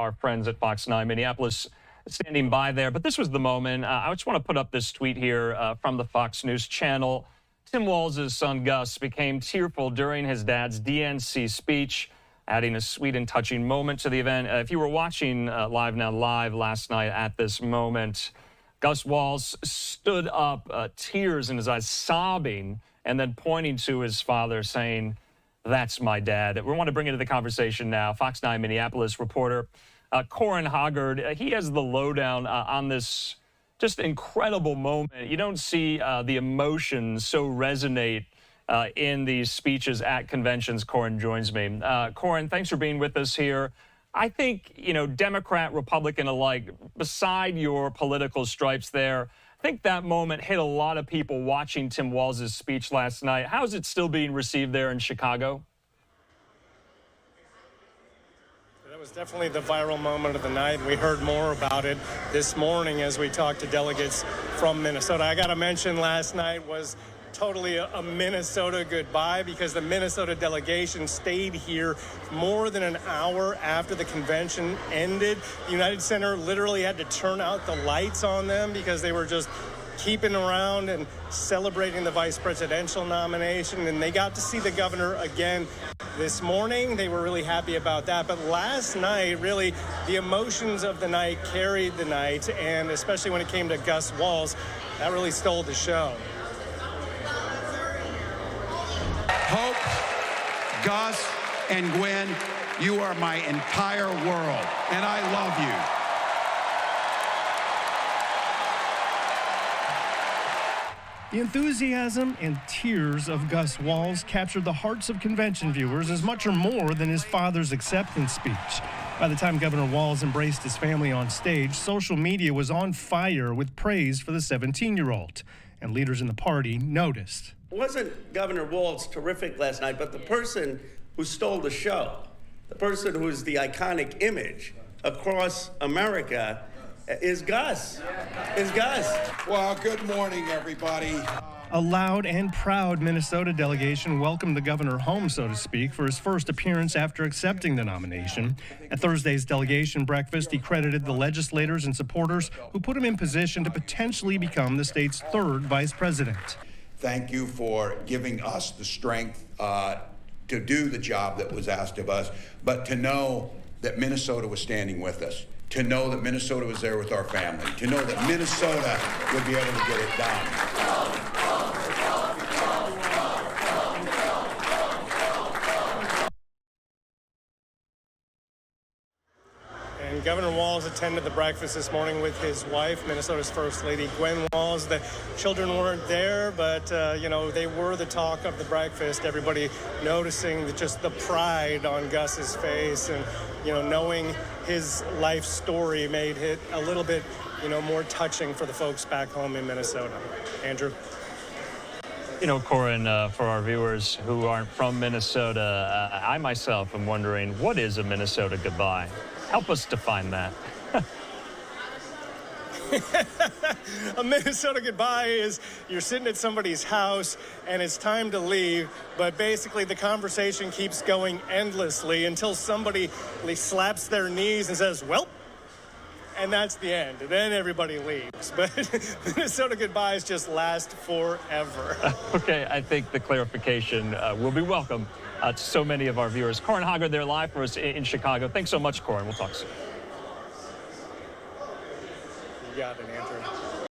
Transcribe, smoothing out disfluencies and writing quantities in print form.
our friends at Fox 9 Minneapolis standing by there. But this was the moment. I just want to put up this tweet here from the Fox News channel. Tim Walz's son, Gus, became tearful during his dad's DNC speech, adding a sweet and touching moment to the event. If you were watching Live Now Live last night at this moment, Gus Walz stood up, tears in his eyes, sobbing, and then pointing to his father, saying, "That's my dad." We want to bring into the conversation now Fox 9 Minneapolis reporter Corin Hoggard. He has the lowdown on this just incredible moment. You don't see the emotions so resonate in these speeches at conventions. Corin joins me. Corin, thanks for being with us here. I think, you know, Democrat, Republican alike, beside your political stripes there, I think that moment hit a lot of people watching Tim Walz's speech last night. How is it still being received there in Chicago? That was definitely the viral moment of the night. We heard more about it this morning as we talked to delegates from Minnesota. I got to mention last night was totally a Minnesota goodbye, because the Minnesota delegation stayed here more than an hour after the convention ended. The United Center literally had to turn out the lights on them because they were just keeping around and celebrating the vice presidential nomination. And they got to see the governor again this morning. They were really happy about that. But last night, really, the emotions of the night carried the night. And especially when it came to Gus Walz, that really stole the show. Hope, Gus, and Gwen, you are my entire world, and I love The you. enthusiasm and tears of Gus Walz captured the hearts of convention viewers as much or more than his father's acceptance speech. By the time Governor Walz embraced his family on stage, social media was on fire with praise for the 17-year-old, and leaders in the party noticed. It wasn't Governor Walz terrific last night, but the person who stole the show, the person who is the iconic image across America is Gus. Well, good morning, everybody. A loud and proud Minnesota delegation welcomed the governor home, so to speak, for his first appearance after accepting the nomination. At Thursday's delegation breakfast, he credited the legislators and supporters who put him in position to potentially become the state's third vice president. Thank you for giving us the strength to do the job that was asked of us, but to know that Minnesota was standing with us, to know that Minnesota was there with our family, to know that Minnesota would be able to get it done. And Governor Walz attended the breakfast this morning with his wife, Minnesota's First Lady, Gwen Walz. The children weren't there, but, you know, they were the talk of the breakfast. Everybody noticing just the pride on Gus's face, and, you know, knowing his life story made it a little bit, you know, more touching for the folks back home in Minnesota. Andrew? You know, Corin, for our viewers who aren't from Minnesota, I myself am wondering, what is a Minnesota goodbye? Help us define that. A Minnesota goodbye is you're sitting at somebody's house and it's time to leave, but basically the conversation keeps going endlessly until somebody slaps their knees and says, "Well," and that's the end. And then everybody leaves. But Minnesota goodbyes just last forever. Okay, I think the clarification will be welcome to so many of our viewers. Corin Hoggard there live for us in Chicago. Thanks so much, Corin. We'll talk soon. You got it, Andrew.